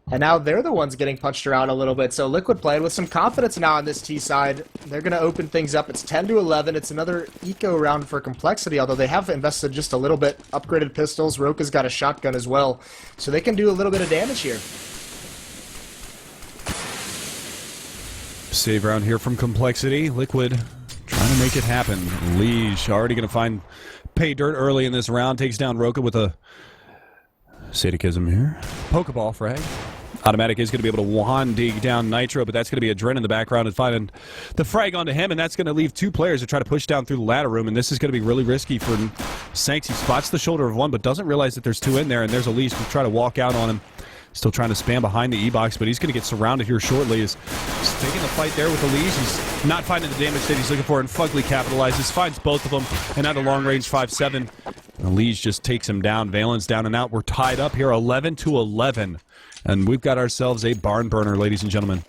And now they're the ones getting punched around a little bit. So Liquid playing with some confidence now on this T side. They're going to open things up. It's 10-11. It's another eco round for complexity, although they have invested just a little bit. Upgraded pistols. Roka's got a shotgun as well. So they can do a little bit of damage here. Save round here from complexity. Liquid trying to make it happen. Liege already going to find pay dirt early in this round. Takes down Roka with a sadism here. Pokeball frag. Automatic is going to be able to one dig down Nitro, but that's going to be a Dren in the background and finding the frag onto him, and that's going to leave two players to try to push down through the ladder room, and this is going to be really risky for Sanks. He spots the shoulder of one, but doesn't realize that there's two in there, and there's a leash to try to walk out on him. Still trying to spam behind the E-box, but he's going to get surrounded here shortly. He's taking the fight there with the leash. He's not finding the damage that he's looking for, and Fugly capitalizes, finds both of them, and at a long range 5-7. The leash just takes him down. Valen's down and out. We're tied up here 11-11. And we've got ourselves a barn burner, ladies and gentlemen.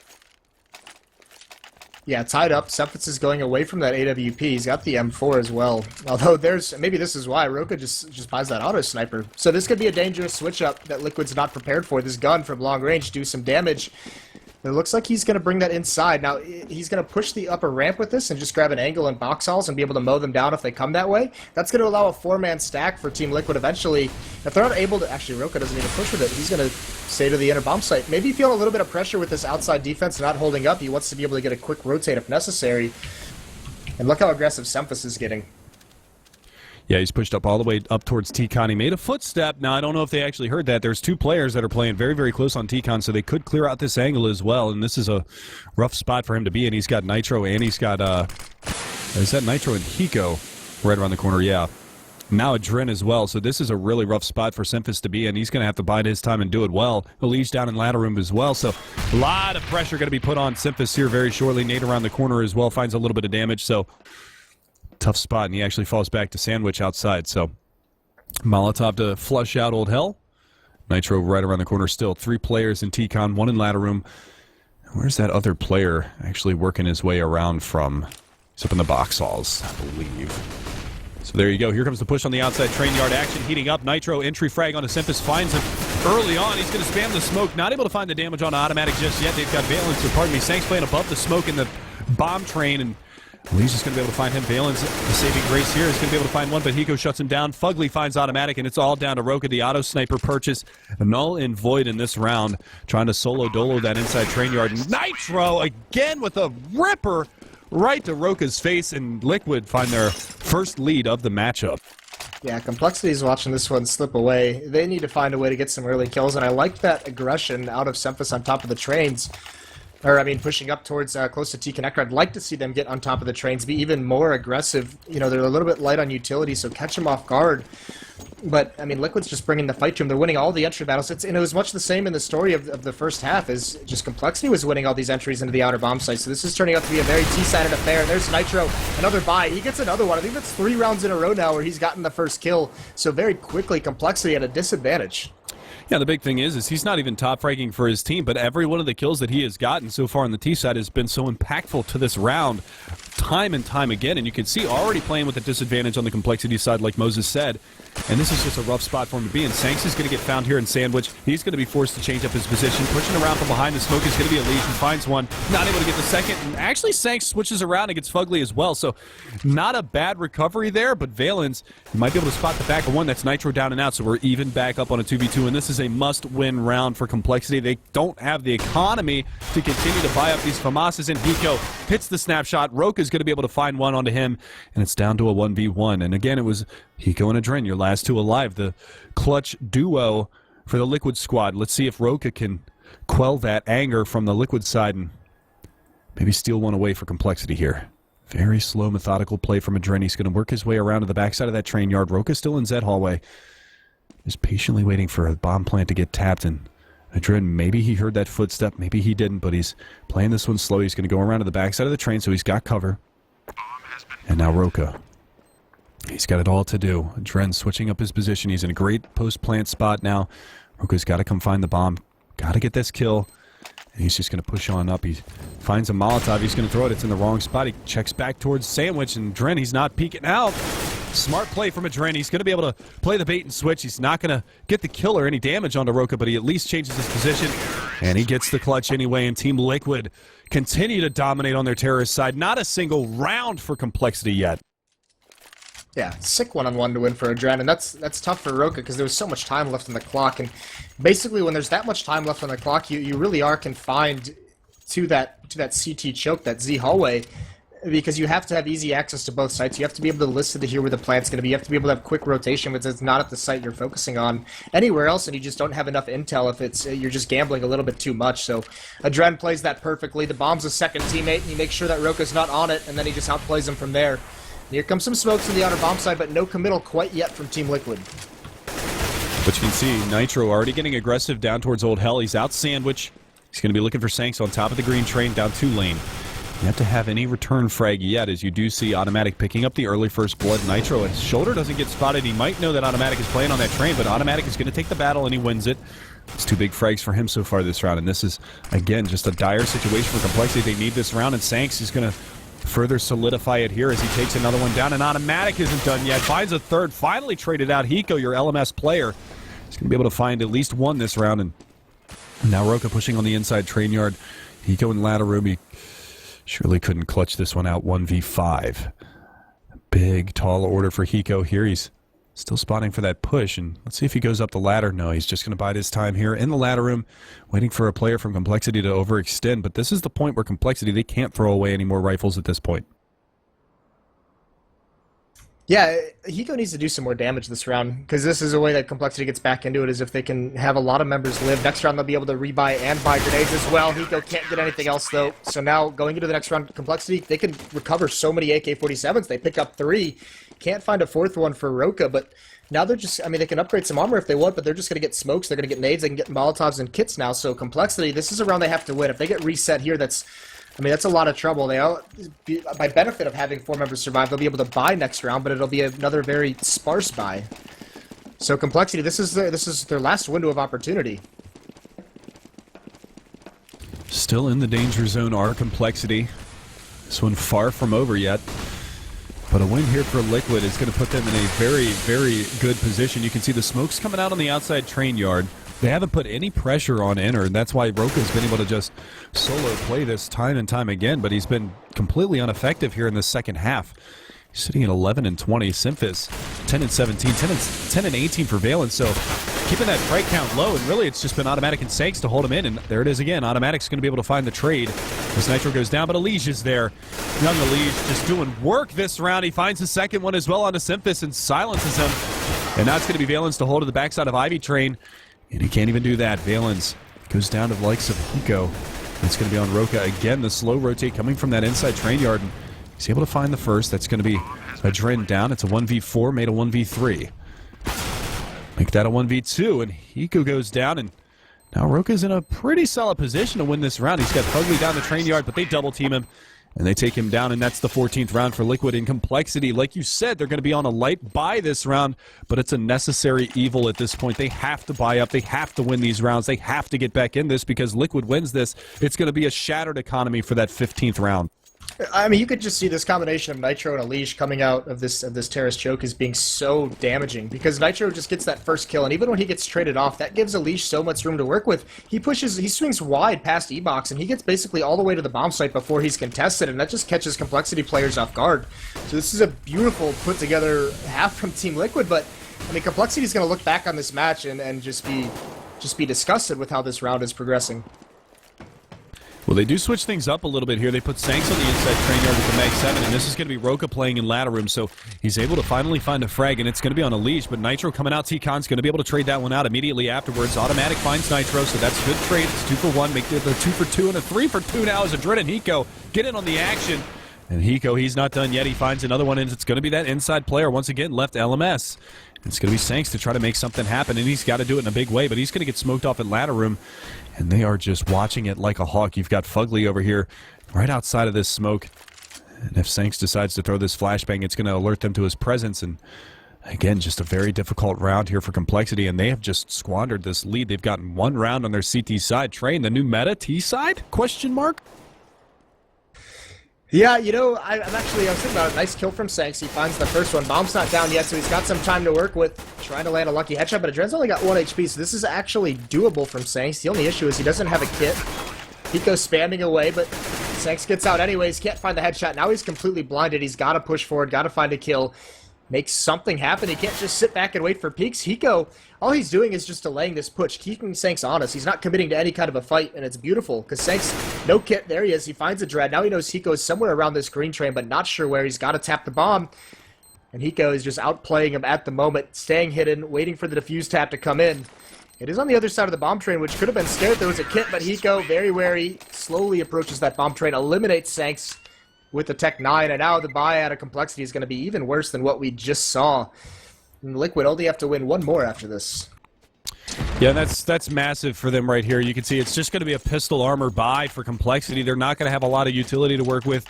Yeah, tied up. Sephiroth is going away from that AWP. He's got the M4 as well. Although maybe this is why Roka just buys that auto sniper. So this could be a dangerous switch up that Liquid's not prepared for. This gun from long range do some damage. It looks like he's going to bring that inside. Now, he's going to push the upper ramp with this and just grab an angle and box halls and be able to mow them down if they come that way. That's going to allow a four-man stack for Team Liquid eventually. If they're not able to... Actually, Roka doesn't even push with it. He's going to stay to the inner bomb site. Maybe feeling a little bit of pressure with this outside defense not holding up. He wants to be able to get a quick rotate if necessary. And look how aggressive Semphis is getting. Yeah, he's pushed up all the way up towards T-Con. He made a footstep. Now, I don't know if they actually heard that. There's two players that are playing very, very close on T-Con, so they could clear out this angle as well, and this is a rough spot for him to be in. He's got Nitro, and he's got, is that Nitro and Hiko right around the corner? Yeah. Now a Dren as well, so this is a really rough spot for Semphis to be in. He's going to have to bide his time and do it well. Elise down in ladder room as well, so a lot of pressure going to be put on Semphis here very shortly. Nate around the corner as well finds a little bit of damage, so... tough spot, and he actually falls back to Sandwich outside, so Molotov to flush out old hell. Nitro right around the corner still. Three players in T-Con, one in ladder room. Where's that other player actually working his way around from? He's up in the box halls, I believe. So there you go. Here comes the push on the outside. Train yard action heating up. Nitro entry frag onto Semphis finds him early on. He's going to spam the smoke. Not able to find the damage on automatic just yet. They've got Valence, or pardon me, Sanks playing above the smoke in the bomb train, and Lee's just going to be able to find him. Valence, the saving grace here, is going to be able to find one, but Hiko shuts him down. Fugly finds automatic, and it's all down to Roka. The auto sniper purchase null and void in this round, trying to solo dolo that inside train yard. Nitro again with a ripper right to Roka's face, and Liquid find their first lead of the matchup. Yeah, complexity is watching this one slip away. They need to find a way to get some early kills, and I like that aggression out of Semphis on top of the trains. Or, I mean, pushing up towards close to T-Connector. I'd like to see them get on top of the trains, be even more aggressive. You know, they're a little bit light on utility, so catch them off guard. But, I mean, Liquid's just bringing the fight to them. They're winning all the entry battles. And it was much the same in the story of the first half, is just complexity was winning all these entries into the outer bomb site. So this is turning out to be a very T-sided affair. There's Nitro, another buy. He gets another one. I think that's 3 rounds in a row now where he's gotten the first kill. So very quickly, complexity at a disadvantage. Yeah, the big thing is he's not even top fragging for his team, but every one of the kills that he has gotten so far on the T side has been so impactful to this round time and time again, and you can see already playing with a disadvantage on the complexity side, like Moses said, and this is just a rough spot for him to be in. Sanks is going to get found here in Sandwich. He's going to be forced to change up his position, pushing around from behind. The smoke is going to be a lead. He finds one, not able to get the second, and actually Sanks switches around and gets Fugly as well, so not a bad recovery there, but Valence might be able to spot the back of one. That's Nitro down and out, so we're even back up on a 2v2, and this is a must-win round for complexity. They don't have the economy to continue to buy up these FAMASas, and Hiko hits the snapshot. Roka's going to be able to find one onto him, and it's down to a 1v1. And again, it was Hiko and Adren, your last two alive, the clutch duo for the Liquid squad. Let's see if Roka can quell that anger from the Liquid side and maybe steal one away for complexity here. Very slow, methodical play from Adren. He's going to work his way around to the backside of that train yard. Roka's still in Z hallway, just patiently waiting for a bomb plant to get tapped, and Adren, maybe he heard that footstep, maybe he didn't, but he's playing this one slow. He's going to go around to the backside of the train, so he's got cover. And now Roka. He's got it all to do. Adren switching up his position. He's in a great post-plant spot now. Roka's got to come find the bomb. Got to get this kill. And he's just going to push on up. He finds a Molotov. He's going to throw it. It's in the wrong spot. He checks back towards Sandwich, and Dren, he's not peeking out. Smart play from Adren. He's going to be able to play the bait and switch. He's not going to get the kill or any damage onto Roka, but he at least changes his position, and he gets the clutch anyway, and Team Liquid continue to dominate on their terrorist side. Not a single round for compLexity yet. Yeah, sick one-on-one to win for Adren, and that's tough for Roka because there was so much time left on the clock, and basically when there's that much time left on the clock, you really are confined to that CT choke, that Z hallway, because you have to have easy access to both sites. You have to be able to listen to hear where the plant's going to be. You have to be able to have quick rotation because it's not at the site you're focusing on anywhere else, and you just don't have enough intel if it's you're just gambling a little bit too much. So Adren plays that perfectly. The bomb's a second teammate, and he makes sure that Roka's not on it, and then he just outplays him from there. Here comes some smokes on the outer bomb side, but no committal quite yet from Team Liquid. But you can see Nitro already getting aggressive down towards Old Hell. He's out sandwich. He's going to be looking for Sanks on top of the green train down 2 lane. You have to have any return frag yet, as you do see Automatic picking up the early first blood. Nitro, his shoulder doesn't get spotted. He might know that Automatic is playing on that train, but Automatic is going to take the battle, and he wins it. It's 2 big frags for him so far this round, and this is, again, just a dire situation for compLexity. They need this round, and Sanks is going to further solidify it here as he takes another one down, and Automatic isn't done yet. Finds a third, finally traded out. Hiko, your LMS player, is going to be able to find at least one this round, and now Roka pushing on the inside train yard. Hiko in ladder room, he surely couldn't clutch this one out. 1v5. Big, tall order for Hiko here. He's still spotting for that push, and let's see if he goes up the ladder. No, he's just going to bide his time here in the ladder room, waiting for a player from compLexity to overextend. But this is the point where compLexity, they can't throw away any more rifles at this point. Yeah, Hiko needs to do some more damage this round, because this is a way that compLexity gets back into it, is if they can have a lot of members live. Next round, they'll be able to rebuy and buy grenades as well. Hiko can't get anything else, though. So now, going into the next round, compLexity, they can recover so many AK-47s. They pick up 3. Can't find a 4th one for Roka, but now they're just, I mean, they can upgrade some armor if they want, but they're just going to get smokes. They're going to get nades. They can get Molotovs and kits now. So compLexity, this is a round they have to win. If they get reset here, that's a lot of trouble. They all, by benefit of having 4 members survive, they'll be able to buy next round, but it'll be another very sparse buy. So compLexity, this is their last window of opportunity. Still in the danger zone are compLexity. This one far from over yet. But a win here for Liquid is going to put them in a very, very good position. You can see the smokes coming out on the outside train yard. They haven't put any pressure on Enter, and that's why Roka's been able to just solo play this time and time again, but he's been completely ineffective here in the second half. He's sitting at 11 and 20. Simphis 10 and 17, 10 and 18 for Valence, so keeping that frag count low, and really it's just been Automatic and Sanks to hold him in, and there it is again. Automatic's going to be able to find the trade as Nitro goes down, but Elige is there. Young Elige just doing work this round. He finds the second one as well onto Simphis and silences him, and now it's going to be Valence to hold to the backside of Ivy Train. And he can't even do that. Valence goes down to the likes of Hiko. It's going to be on Roka again. The slow rotate coming from that inside train yard. And he's able to find the first. That's going to be Adren down. It's a 1v4, made a 1v3. Make that a 1v2, and Hiko goes down. And now Roka's in a pretty solid position to win this round. He's got Fugly down the train yard, but they double team him. And they take him down, and that's the 14th round for Liquid. In compLexity, like you said, they're going to be on a light buy this round, but it's a necessary evil at this point. They have to buy up. They have to win these rounds. They have to get back in this, because Liquid wins this. It's going to be a shattered economy for that 15th round. I mean, you could just see this combination of Nitro and Elige coming out of this terrorist choke as being so damaging, because Nitro just gets that first kill, and even when he gets traded off, that gives Elige so much room to work with. He swings wide past E-Box, and he gets basically all the way to the bomb site before he's contested, and that just catches compLexity players off guard. So this is a beautiful put-together half from Team Liquid, but I mean, compLexity is going to look back on this match and just be disgusted with how this round is progressing. Well, they do switch things up a little bit here. They put Sanks on the inside train yard with the Mag 7, and this is going to be Roka playing in ladder room, so he's able to finally find a frag, and it's going to be on Elige, but Nitro coming out, T-Con's going to be able to trade that one out immediately afterwards. Automatic finds Nitro, so that's a good trade. It's 2 for 1, make it a 2 for 2, and a 3 for 2 now as Adren and Hiko get in on the action. And Hiko, he's not done yet. He finds another one, and it's going to be that inside player once again, left LMS. It's going to be Sanks to try to make something happen, and he's got to do it in a big way, but he's going to get smoked off at ladder room, and they are just watching it like a hawk. You've got Fugly over here right outside of this smoke, and if Sanks decides to throw this flashbang, it's going to alert them to his presence, and again, just a very difficult round here for compLexity, and they have just squandered this lead. They've gotten 1 round on their CT side. Train, the new meta T side? Question mark? Yeah, I was thinking about a nice kill from Sanks. He finds the first one. Bomb's not down yet, so he's got some time to work with, trying to land a lucky headshot, but Adren's only got 1 HP, so this is actually doable from Sanks. The only issue is he doesn't have a kit. Hiko's spamming away, but Sanks gets out anyways, can't find the headshot. Now he's completely blinded. He's got to push forward, got to find a kill, make something happen. He can't just sit back and wait for peaks. Hiko, all he's doing is just delaying this push, keeping Sanks honest. He's not committing to any kind of a fight, and it's beautiful, because Sanks, no kit, there he is. He finds a dread. Now he knows Hiko is somewhere around this green train, but not sure where. He's got to tap the bomb, and Hiko is just outplaying him at the moment, staying hidden, waiting for the defuse tap to come in. It is on the other side of the bomb train, which could have been scared if there was a kit, but Hiko, very wary, slowly approaches that bomb train, eliminates Sanks with the Tech 9, and now the buy out of complexity is going to be even worse than what we just saw. And Liquid only have to win one more after this. Yeah, that's massive for them right here. You can see it's just going to be a pistol armor buy for complexity. They're not going to have a lot of utility to work with.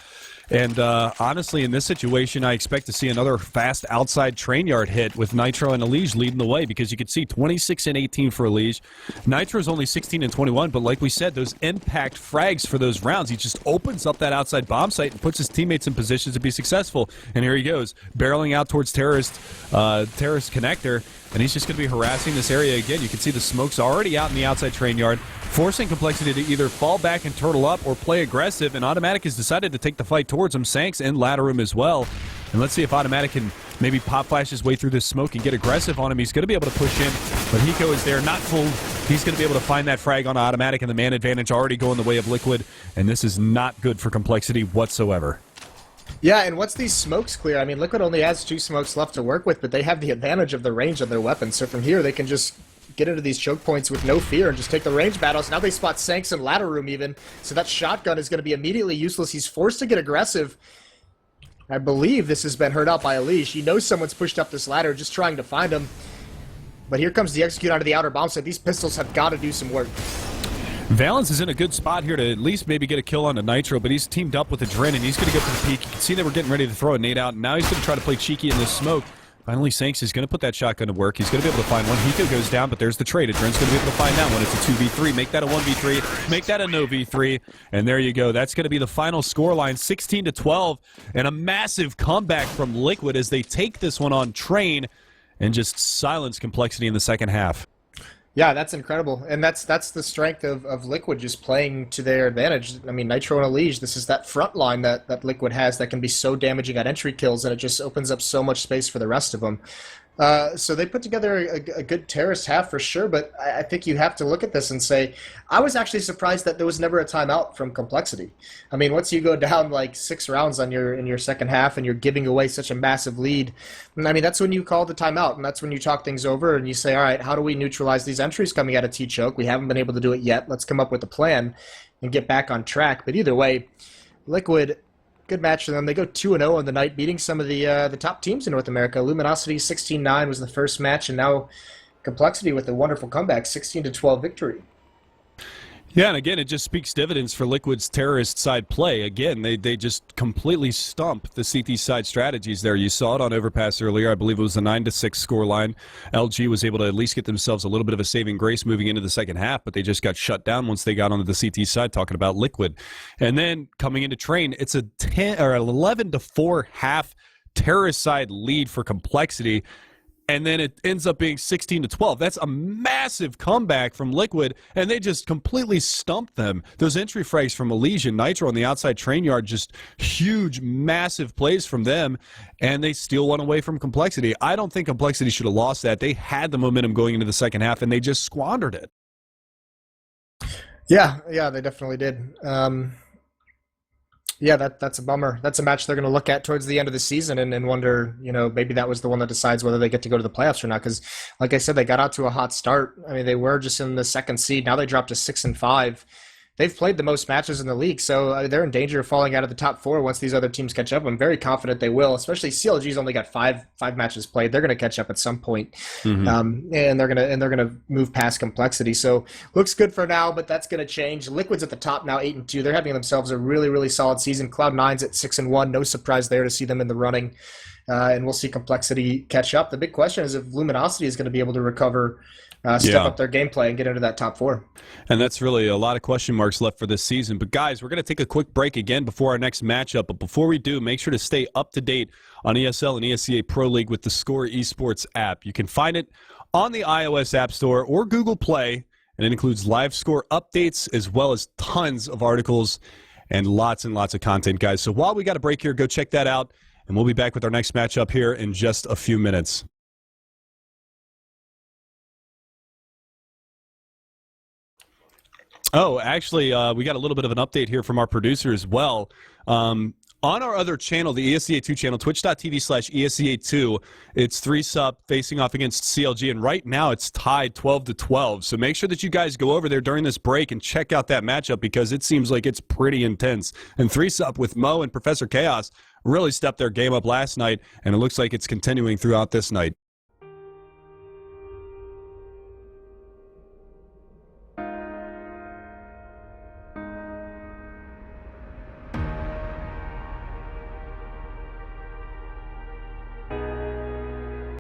And honestly, in this situation, I expect to see another fast outside train yard hit with Nitro and Elige leading the way, because you can see 26 and 18 for Elige. Nitro's only 16 and 21, but like we said, those impact frags for those rounds, he just opens up that outside bomb site and puts his teammates in positions to be successful. And here he goes, barreling out towards terrorist connector, and he's just going to be harassing this area again. You can see the smoke's already out in the outside train yard, forcing complexity to either fall back and turtle up or play aggressive, and Automatic has decided to take the fight towards him. Sanks and Latarum as well. And let's see if Automatic can maybe pop flash his way through this smoke and get aggressive on him. He's going to be able to push in, but Hiko is there, not fooled. He's going to be able to find that frag on Automatic, and the man advantage already going the way of Liquid, and this is not good for complexity whatsoever. Yeah, and once these smokes clear, I mean, Liquid only has 2 smokes left to work with, but they have the advantage of the range of their weapons. So from here, they can just get into these choke points with no fear and just take the range battles. Now they spot Sanks and Ladder Room even, so that shotgun is going to be immediately useless. He's forced to get aggressive. I believe this has been heard out by Elige. He knows someone's pushed up this ladder, just trying to find him. But here comes the execute out of the outer bomb site. These pistols have got to do some work. Valence is in a good spot here to at least maybe get a kill on the Nitro, but he's teamed up with Adren, and he's going to go for the peak. You can see they were getting ready to throw a nade out, and now he's going to try to play cheeky in this smoke. Finally, Sanks is going to put that shotgun to work. He's going to be able to find one. Hiko goes down, but there's the trade. Adren's going to be able to find that one. It's a 2v3. Make that a 1v3. Make that a no v3. And there you go. That's going to be the final scoreline, 16-12, and a massive comeback from Liquid as they take this one on train and just silence complexity in the second half. Yeah, that's incredible. And that's the strength of Liquid, just playing to their advantage. I mean, Nitro and Elige, this is that front line that Liquid has that can be so damaging at entry kills, and it just opens up so much space for the rest of them. So they put together a good terrorist half for sure, but I think you have to look at this and say, I was actually surprised that there was never a timeout from complexity. I mean, once you go down like 6 rounds in your second half and you're giving away such a massive lead, I mean, that's when you call the timeout, and that's when you talk things over and you say, all right, how do we neutralize these entries coming out of T-Choke? We haven't been able to do it yet. Let's come up with a plan and get back on track. But either way, Liquid, good match for them. They go 2-0 on the night, beating some of the top teams in North America. Luminosity 16-9 was the first match, and now complexity with a wonderful comeback, 16-12 victory. Yeah, and again, it just speaks dividends for Liquid's terrorist side play. Again, they just completely stump the CT side strategies there. You saw it on Overpass earlier. I believe it was a 9-6 scoreline. LG was able to at least get themselves a little bit of a saving grace moving into the second half, but they just got shut down once they got onto the CT side, talking about Liquid. And then coming into Train, it's a 11-4 half terrorist side lead for complexity. And then it ends up being 16-12. That's a massive comeback from Liquid, and they just completely stumped them. Those entry frags from Elige and Nitro on the outside train yard, just huge, massive plays from them, and they steal one away from complexity. I don't think complexity should have lost that. They had the momentum going into the second half, and they just squandered it. Yeah, they definitely did. Yeah, that's a bummer. That's a match they're going to look at towards the end of the season and wonder, maybe that was the one that decides whether they get to go to the playoffs or not. Because, like I said, they got out to a hot start. I mean, they were just in the second seed. Now they dropped to 6-5. They've played the most matches in the league, so they're in danger of falling out of the top 4 once these other teams catch up. I'm very confident they will, especially CLG's only got five matches played. They're going to catch up at some point, and they're gonna move past complexity. So looks good for now, but that's going to change. Liquid's at the top now, 8-2. They're having themselves a really, really solid season. Cloud9's at 6-1. No surprise there to see them in the running. and we'll see complexity catch up. The big question is if Luminosity is going to be able to recover, step up their gameplay, and get into that top 4. And that's really a lot of question marks left for this season. But guys, we're going to take a quick break again before our next matchup. But before we do, make sure to stay up to date on ESL and ESEA Pro League with the theScore eSports app. You can find it on the iOS App Store or Google Play, and it includes live score updates as well as tons of articles and lots of content, guys. So while we got a break here, go check that out, and we'll be back with our next matchup here in just a few minutes. Oh, actually, we got a little bit of an update here from our producer as well. On our other channel, the ESEA2 channel, twitch.tv/ESEA2, it's 3-sub facing off against CLG, and right now it's tied 12-12. So make sure that you guys go over there during this break and check out that matchup because it seems like it's pretty intense. And 3-sub with Mo and Professor Chaos really stepped their game up last night, and it looks like it's continuing throughout this night.